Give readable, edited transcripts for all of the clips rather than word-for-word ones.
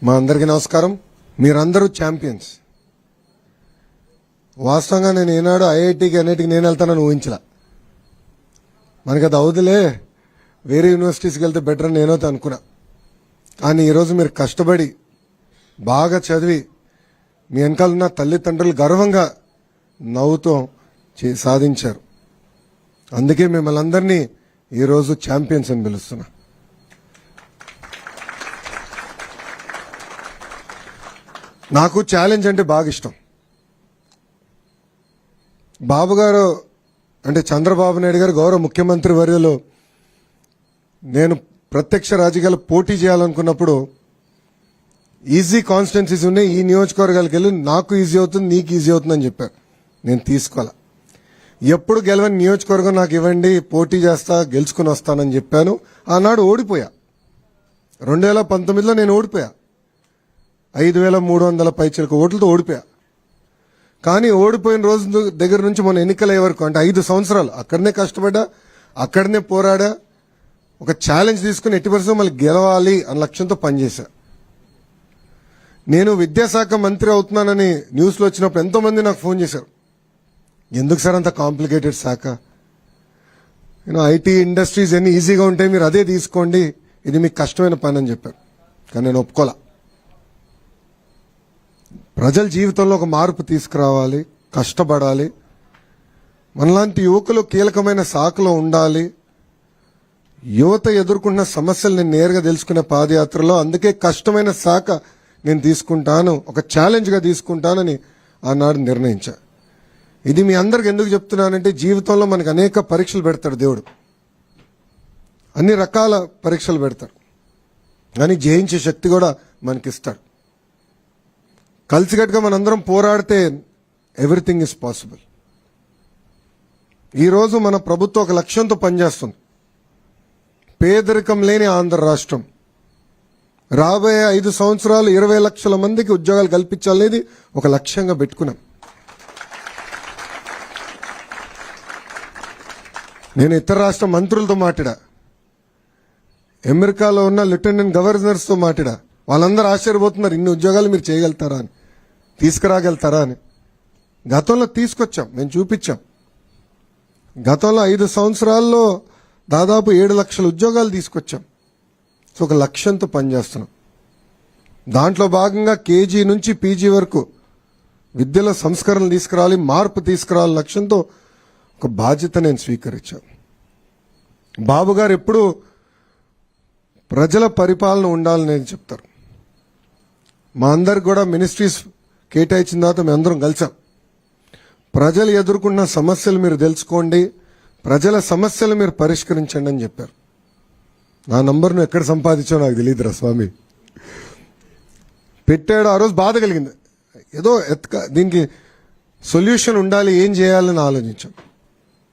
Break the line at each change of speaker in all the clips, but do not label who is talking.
మా అందరికీ నమస్కారం. మీరందరూ ఛాంపియన్స్. వాస్తవంగా నేను ఏనాడు ఐఐటికి అన్నిటికి నేను వెళ్తానని ఊహించలా. మనకి అది అవుదులే, వేరే యూనివర్సిటీస్కి వెళ్తే బెటర్ అని నేనైతే అనుకున్నా. కానీ ఈరోజు మీరు కష్టపడి బాగా చదివి మీ వెనకాలన్న తల్లిదండ్రులు గర్వంగా నవ్వుతూ సాధించారు. అందుకే మిమ్మల్ని అందరినీ ఈరోజు ఛాంపియన్స్ అని పిలుస్తున్నా. నాకు ఛాలెంజ్ అంటే బాగా ఇష్టం. బాబు గారు అంటే చంద్రబాబు నాయుడు గారు గౌరవ ముఖ్యమంత్రి వర్యులు నేను ప్రత్యక్ష రాజకీయాలు పోటీ చేయాలనుకున్నప్పుడు ఈజీ కాన్స్టిట్యున్సీస్ ఉన్నాయి, ఈ నియోజకవర్గాలకు వెళ్ళి నాకు ఈజీ అవుతుంది, నీకు ఈజీ అవుతుందని చెప్పారు. నేను తీసుకోవాలా. ఎప్పుడు గెలవని నియోజకవర్గం నాకు ఇవ్వండి, పోటీ చేస్తా, గెలుచుకుని వస్తానని చెప్పాను. ఆనాడు ఓడిపోయా. 2019లో నేను ఓడిపోయా. 5,300 పైచిలకు ఓట్లతో ఓడిపోయా. కానీ ఓడిపోయిన రోజు దగ్గర నుంచి మన ఎన్నికలయ్యే వరకు అంటే 5 సంవత్సరాలు అక్కడనే కష్టపడ్డా, అక్కడనే పోరాడా, ఒక ఛాలెంజ్ తీసుకుని ఎట్టి పరిస్థితుల్లో మళ్ళీ గెలవాలి అన్న లక్ష్యంతో పనిచేశా. నేను విద్యాశాఖ మంత్రి అవుతున్నానని న్యూస్లో వచ్చినప్పుడు ఎంతో మంది నాకు ఫోన్ చేశారు. ఎందుకు సార్ అంత కాంప్లికేటెడ్ శాఖ, ఐటీ ఇండస్ట్రీస్ ఎన్ని ఈజీగా ఉంటాయి, మీరు అదే తీసుకోండి, ఇది మీకు కష్టమైన పని అని చెప్పారు. కానీ నేను ఒప్పుకోలా. ప్రజల జీవితంలో ఒక మార్పు తీసుకురావాలి, కష్టపడాలి, మనలాంటి యువకులు కీలకమైన శాఖలో ఉండాలి, యువత ఎదుర్కొంటున్న సమస్యలు నేను నేరుగా తెలుసుకునే పాదయాత్రలో. అందుకే కష్టమైన శాఖ నేను తీసుకుంటాను, ఒక ఛాలెంజ్గా తీసుకుంటానని ఆనాడు నిర్ణయించా. ఇది మీ అందరికి ఎందుకు చెప్తున్నానంటే జీవితంలో మనకు అనేక పరీక్షలు పెడతాడు దేవుడు, అన్ని రకాల పరీక్షలు పెడతాడు, కానీ జయించే శక్తి కూడా మనకిస్తాడు. కలిసికట్టుగా మనందరం పోరాడితే ఎవ్రీథింగ్ ఇస్ పాసిబుల్. ఈరోజు మన ప్రభుత్వం ఒక లక్ష్యంతో పనిచేస్తుంది. పేదరికం లేని ఆంధ్ర రాష్ట్రం. రాబోయే 5 సంవత్సరాలు 20 లక్షల మందికి ఉద్యోగాలు కల్పించాలనేది ఒక లక్ష్యంగా పెట్టుకున్నాం. నేను ఇతర రాష్ట్ర మంత్రులతో మాట్లాడా, అమెరికాలో ఉన్న లెఫ్టినెంట్ గవర్నర్స్తో మాట్లాడా. వాళ్ళందరూ ఆశ్చర్యపోతున్నారు, ఇన్ని ఉద్యోగాలు మీరు చేయగలుగుతారా అని, తీసుకురాగలుగుతారా అని. గతంలో తీసుకొచ్చాం, మేము చూపించాం. గతంలో 5 సంవత్సరాల్లో దాదాపు 7 లక్షల ఉద్యోగాలు తీసుకొచ్చాం. సో ఒక లక్ష్యంతో పనిచేస్తున్నాం. దాంట్లో భాగంగా కేజీ నుంచి పీజీ వరకు విద్యలో సంస్కరణలు తీసుకురావాలి, మార్పు తీసుకురావాలి లక్ష్యంతో ఒక బాధ్యత నేను స్వీకరించాను. బాబు గారు ఎప్పుడు ప్రజల పరిపాలన ఉండాలని చెప్తారు. మా అందరికి కూడా మినిస్ట్రీస్ కేటాయించిన తర్వాత మేము అందరం కలిసాం. ప్రజలు ఎదుర్కొన్న సమస్యలు మీరు తెలుసుకోండి, ప్రజల సమస్యలు మీరు పరిష్కరించండి అని చెప్పారు. నా నంబర్ను ఎక్కడ సంపాదించావు నాకు తెలియదురా స్వామి. పెట్టాడు. ఆ రోజు బాధ కలిగింది. ఏదో దీనికి సొల్యూషన్ ఉండాలి, ఏం చేయాలని ఆలోచించాం.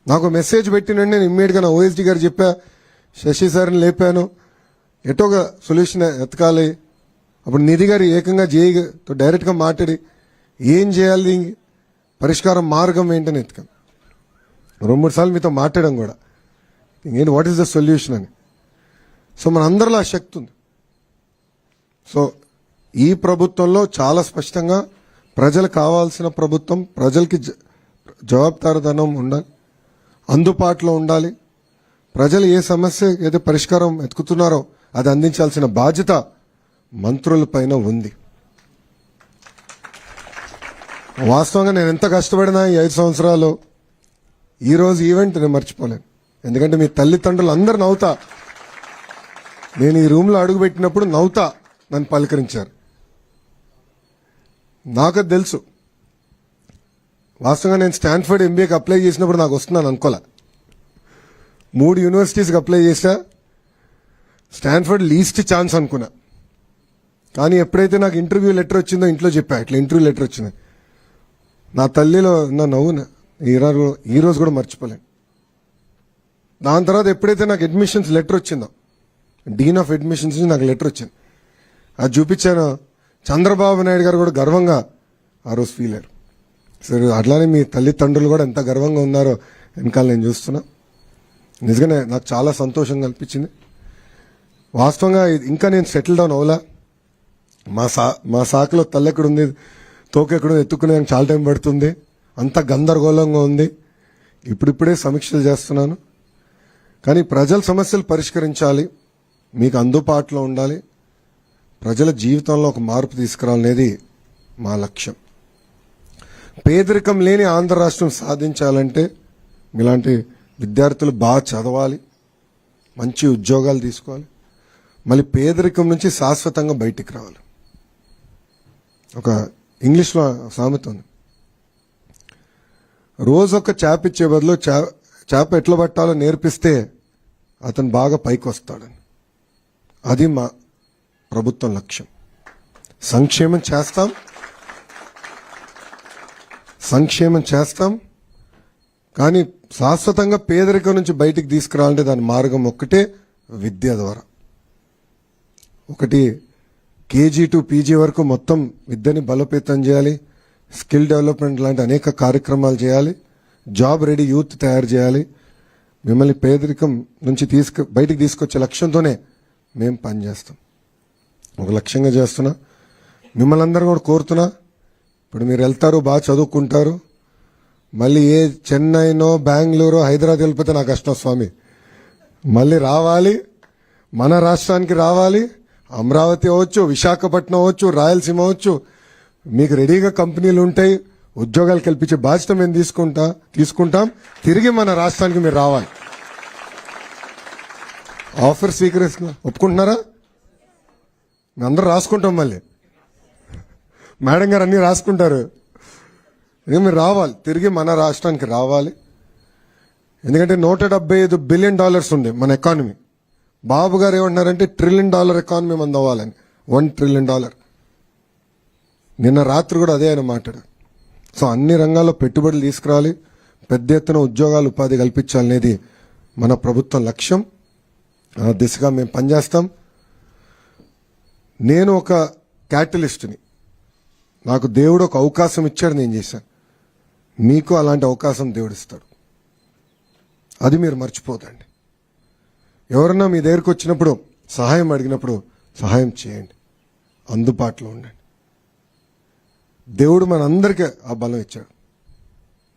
నాకు మెసేజ్ పెట్టినండి, నేను ఇమ్మీడియట్గా నా ఓఎస్డీ గారు చెప్పా, శశి సార్ని లేపాను, ఎటోగా సొల్యూషన్ ఎతకాలి. అప్పుడు నిధి గారు ఏకంగా జేఈతో డైరెక్ట్గా మాట్లాడి ఏం చేయాలి, పరిష్కారం మార్గం ఏంటని ఎత్తుకాం. 2-3 సార్లు మీతో మాట్లాడడం కూడా, ఏంటి వాట్ ఈస్ ద సొల్యూషన్ అని. సో మన అందరిలో ఆ శక్తి ఉంది. సో ఈ ప్రభుత్వంలో చాలా స్పష్టంగా ప్రజలకు కావాల్సిన ప్రభుత్వం, ప్రజలకి జవాబుదారీతనం ఉండాలి, అందుబాటులో ఉండాలి. ప్రజలు ఏ సమస్య ఏదో పరిష్కారం ఎతుకుతున్నారో అది అందించాల్సిన బాధ్యత మంత్రుల పైన ఉంది. వాస్తవంగా నేను ఎంత కష్టపడినా ఈ 5 సంవత్సరాలు ఈరోజు ఈవెంట్ నేను మర్చిపోలేను. ఎందుకంటే మీ తల్లిదండ్రులు అందరు నవ్వుతా, నేను ఈ రూమ్లో అడుగుపెట్టినప్పుడు నవ్వుతా నన్ను పలకరించారు. నాకు తెలుసు. వాస్తవంగా నేను స్టాన్ఫర్డ్ ఎంబీఏకి అప్లై చేసినప్పుడు నాకు వస్తున్నాను అనుకోలే. 3 యూనివర్సిటీస్కి అప్లై చేశా. స్టాన్ఫర్డ్ లీస్ట్ ఛాన్స్ అనుకున్నా. కానీ ఎప్పుడైతే నాకు ఇంటర్వ్యూ లెటర్ వచ్చిందో ఇంట్లో చెప్పా, ఇట్లా ఇంటర్వ్యూ లెటర్ వచ్చింది. నా తల్లిలో నా నవ్వున ఈ రోజు కూడా మర్చిపోలేను. దాని తర్వాత ఎప్పుడైతే నాకు అడ్మిషన్స్ లెటర్ వచ్చిందో, డీన్ ఆఫ్ అడ్మిషన్స్ నుంచి నాకు లెటర్ వచ్చింది, అది చూపించాను. చంద్రబాబు నాయుడు గారు కూడా గర్వంగా ఆ రోజు ఫీల్ అయ్యారు. సరే అట్లానే మీ తల్లిదండ్రులు కూడా ఎంత గర్వంగా ఉన్నారో వెనకాల నేను చూస్తున్నా. నిజంగానే నాకు చాలా సంతోషం కల్పించింది. వాస్తవంగా ఇంకా నేను సెటిల్ డౌన్ అవ్వలా. మా శాఖలో తల్లెక్కడుంది తోకెక్కడుంది ఎత్తుకునే చాలా టైం పడుతుంది, అంత గందరగోళంగా ఉంది. ఇప్పుడిప్పుడే సమీక్షలు చేస్తున్నాను. కానీ ప్రజల సమస్యలు పరిష్కరించాలి, మీకు అందుబాటులో ఉండాలి, ప్రజల జీవితంలో ఒక మార్పు తీసుకురావాలనేది మా లక్ష్యం. పేదరికం లేని ఆంధ్ర రాష్ట్రం సాధించాలంటే మీలాంటి విద్యార్థులు బాగా చదవాలి, మంచి ఉద్యోగాలు తీసుకోవాలి, మళ్ళీ పేదరికం నుంచి శాశ్వతంగా బయటికి రావాలి. ఒక ఇంగ్లీష్లో సామెత ఉంది, రోజు ఒక చేప ఇచ్చే బదులు చేప ఎట్లా పట్టాలో నేర్పిస్తే అతను బాగా పైకి వస్తాడని. అది మా ప్రభుత్వం లక్ష్యం. సంక్షేమం చేస్తాం కానీ శాశ్వతంగా పేదరికం నుంచి బయటికి తీసుకురావాలంటే దాని మార్గం ఒక్కటే, విద్య ద్వారా. ఒకటి కేజీ టు పీజీ వరకు మొత్తం విద్యని బలోపేతం చేయాలి, స్కిల్ డెవలప్మెంట్ లాంటి అనేక కార్యక్రమాలు చేయాలి, జాబ్ రెడీ యూత్ తయారు చేయాలి. మిమ్మల్ని పేదరికం నుంచి బయటికి తీసుకొచ్చే లక్ష్యంతోనే మేము పనిచేస్తాం. ఒక లక్ష్యంగా చేస్తున్నా. మిమ్మల్ని అందరూ కూడా కోరుతున్నా, ఇప్పుడు మీరు వెళ్తారు, బాగా చదువుకుంటారు, మళ్ళీ ఏ చెన్నైనో బెంగళూరు హైదరాబాద్ వెళ్ళిపోతే నాకు కష్టం స్వామి. మళ్ళీ రావాలి, మన రాష్ట్రానికి రావాలి. అమరావతి అవ్వచ్చు, విశాఖపట్నం అవ్వచ్చు, రాయలసీమ అవ్వచ్చు, మీకు రెడీగా కంపెనీలు ఉంటాయి, ఉద్యోగాలు కల్పించే బాధ్యత మేము తీసుకుంటాం. తిరిగి మన రాష్ట్రానికి మీరు రావాలి. ఆఫర్ స్వీకరిస్తున్నా, ఒప్పుకుంటున్నారా? మేము అందరూ రాసుకుంటాం, మళ్ళీ మేడం గారు అన్ని రాసుకుంటారు. ఇక మీరు రావాలి, తిరిగి మన రాష్ట్రానికి రావాలి. ఎందుకంటే $175 బిలియన్ ఉంది మన ఎకానమీ. బాబు గారు ఏమంటున్నారంటే $1 ట్రిలియన్ ఎకానమీ మంది అవ్వాలని. $1 ట్రిలియన్. నిన్న రాత్రి కూడా అదే ఆయన మాట్లాడారు. సో అన్ని రంగాల్లో పెట్టుబడులు తీసుకురావాలి, పెద్ద ఎత్తున ఉద్యోగాలు ఉపాధి కల్పించాలనేది మన ప్రభుత్వం లక్ష్యం. ఆ దిశగా మేము పనిచేస్తాం. నేను ఒక క్యాటలిస్ట్ని, నాకు దేవుడు ఒక అవకాశం ఇచ్చాడు, నేను చేశాను. మీకు అలాంటి అవకాశం దేవుడు ఇస్తాడు, అది మీరు మర్చిపోదండి. ఎవరన్నా మీ దగ్గరకు వచ్చినప్పుడు సహాయం అడిగినప్పుడు సహాయం చేయండి, అందుబాటులో ఉండండి. దేవుడు మనందరికీ ఆ బలం ఇచ్చాడు,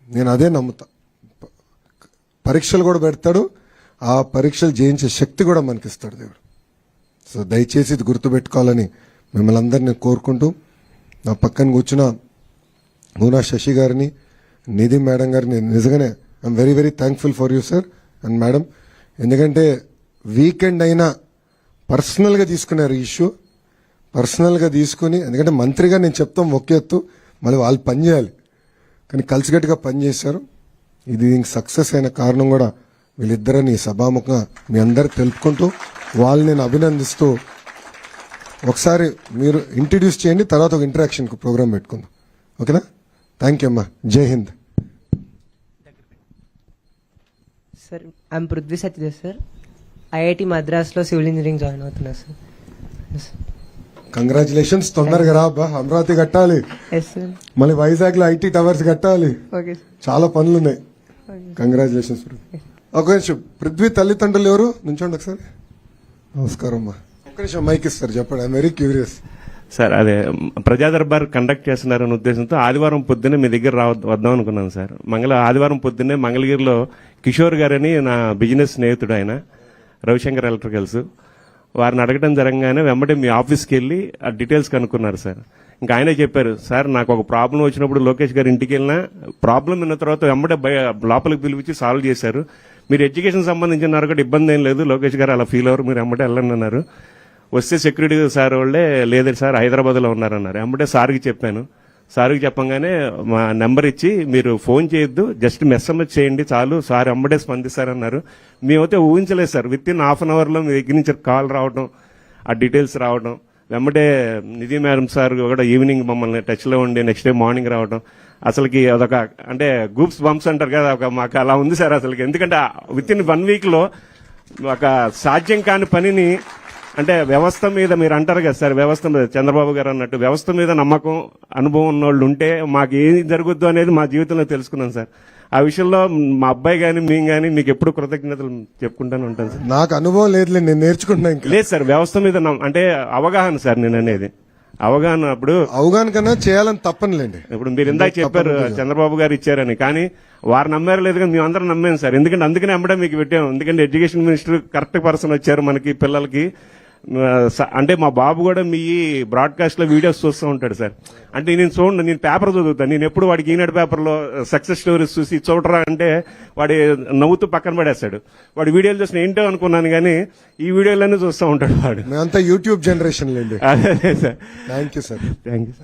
నేను అదే నమ్ముతా. పరీక్షలు కూడా పెడతాడు, ఆ పరీక్షలు జయించే శక్తి కూడా మనకిస్తాడు దేవుడు. సో దయచేసి ఇది గుర్తుపెట్టుకోవాలని మిమ్మల్ని అందరినీ కోరుకుంటూ, నా పక్కన కూర్చున్న మూనా శశి గారిని, నిధి మేడం గారిని నిజంగానే I'm very very thankful for you sir and madam. ఎందుకంటే వీకెండ్ అయినా పర్సనల్గా తీసుకున్నారు ఈ ఇష్యూ, పర్సనల్గా తీసుకుని, ఎందుకంటే మంత్రిగా నేను చెప్తాం ఒకే ఎత్తు, మళ్ళీ వాళ్ళు పని చేయాలి, కానీ కలిసికట్టుగా పనిచేశారు. ఇది దీనికి సక్సెస్ అయిన కారణం కూడా వీళ్ళిద్దరని సభాముఖంగా మీ అందరు తెలుపుకుంటూ, వాళ్ళని నేను అభినందిస్తూ, ఒకసారి మీరు ఇంట్రడ్యూస్ చేయండి, తర్వాత ఒక ఇంటరాక్షన్ ప్రోగ్రామ్ పెట్టుకుందాం. ఓకేనా? థ్యాంక్ యూ అమ్మా. Jai Hind.
Sir I'm Prithvi Satyadev sir. IIT మద్రాస్లో సివిల్ ఇంజనీరింగ్ జాయిన్ అవుతున్నా సార్.
కంగ్రాచులేషన్స్. తొందరగా రా అబ్బా, అమరావతి కట్టాలి,
ఎస్ సార్.
మళ్ళీ వైజాగ్ లో ఐటీ టవర్స్ కట్టాలి,
ఓకే సార్.
చాలా పనులు ఉన్నాయి. కంగ్రాచులేషన్స్. ఒక నిమిషం, పృథ్వీ తల్లిదండ్రులు ఎవరు? నుంచోండి ఒకసారి. నమస్కారం అమ్మా. ఒక్క నిమిషం మైక్ ఇస్తారు, చెప్పండి. I'm very curious.
సార్, అదే ప్రజా దర్బార్ కండక్ట్ చేస్తున్నారనే ఉద్దేశంతో ఆదివారం పొద్దున్నే మీ దగ్గర వద్దాం అనుకున్నాను సార్. ఆదివారం పొద్దున్నే మంగళగిరిలో కిషోర్ గారని నా బిజినెస్ స్నేహితుడు, ఆయన రవిశంకర్ ఎలక్ట్రికల్స్, వారిని అడగడం జరగగానే వెంబడే మీ ఆఫీస్కి వెళ్ళి ఆ డీటెయిల్స్ కనుక్కున్నారు సార్. ఇంకా ఆయనే చెప్పారు, సార్ నాకు ఒక ప్రాబ్లం వచ్చినప్పుడు లోకేష్ గారి ఇంటికి వెళ్ళినా ప్రాబ్లం విన్న తర్వాత వెంబడే లోపలికి పిలిపించి సాల్వ్ చేశారు. మీరు ఎడ్యుకేషన్ సంబంధించిన కూడా ఇబ్బంది ఏం లేదు, లోకేష్ గారు అలా ఫీల్ అవ్వరు, మీరు వెంబడే వెళ్ళండి అన్నారు. వస్తే సెక్యూరిటీ సార్ వాళ్ళే లేదండి సార్ హైదరాబాద్లో ఉన్నారన్నారు. వెంబడే సార్కి చెప్పాను. సార్కి చెప్పంగానే మా నెంబర్ ఇచ్చి, మీరు ఫోన్ చేయొద్దు, జస్ట్ మెస్ఎంఎస్ చేయండి చాలు, సార్ వెంబడే స్పందిస్తారన్నారు. మేమైతే ఊహించలేదు sir, with in half an అవర్లో మీ దగ్గర నుంచి కాల్ రావడం, ఆ డీటెయిల్స్ రావడం, వెంబడే నిధి మేడం సార్ కూడా ఈవినింగ్ మమ్మల్ని టచ్లో ఉండి నెక్స్ట్ డే మార్నింగ్ రావడం, అసలుకి అదొక అంటే గూప్స్ బంప్స్ అంటారు కదా, మాకు అలా ఉంది సార్ అసలుకి. ఎందుకంటే విత్ ఇన్ 1 వీక్లో ఒక సాధ్యం కాని పనిని, అంటే వ్యవస్థ మీద మీరు అంటారు కదా సార్, వ్యవస్థ మీద చంద్రబాబు గారు అన్నట్టు వ్యవస్థ మీద నమ్మకం, అనుభవం ఉన్న వాళ్ళు ఉంటే మాకు ఏం జరుగుద్దో అనేది మా జీవితంలో తెలుసుకున్నాం సార్. ఆ విషయంలో మా అబ్బాయి కానీ మేము కానీ మీకు ఎప్పుడు కృతజ్ఞతలు చెప్పుకుంటానే ఉంటాను సార్.
నాకు అనుభవం లేదు, నేను నేర్చుకుంటున్నా. ఇంకా
లేదు సార్, వ్యవస్థ మీద అంటే అవగాహన సార్ నేను అనేది. అవగాహన అప్పుడు
అవగాహన కన్నా చేయాలని తప్పనిలేండి.
ఇప్పుడు మీరు ఇందాక చెప్పారు చంద్రబాబు గారు ఇచ్చారని, కానీ వారు నమ్మారు లేదు కానీ మేము అందరం నమ్మాం సార్. ఎందుకంటే అందుకనే అమ్మడే మీకు పెట్టాము. ఎందుకంటే ఎడ్యుకేషన్ మినిస్టర్ కరెక్ట్ పర్సన్ వచ్చారు మనకి పిల్లలకి. అంటే మా బాబు కూడా మీ బ్రాడ్కాస్ట్ లో వీడియోస్ చూస్తూ ఉంటాడు సార్. అంటే నేను పేపర్ చదువుతాను. నేను ఎప్పుడు వాడికి ఈనాడు పేపర్లో సక్సెస్ స్టోరీస్ చూసి చూడరా అంటే వాడి నవ్వుతూ పక్కన పడేస్తాడు. వాడి వీడియోలు చూసిన ఏంటో అనుకున్నాను కానీ ఈ వీడియోలన్నీ చూస్తూ ఉంటాడు వాడు.
మేమంతా యూట్యూబ్ జనరేషన్ లేండి.
అదే sir.
Thank you sir.
Thank you.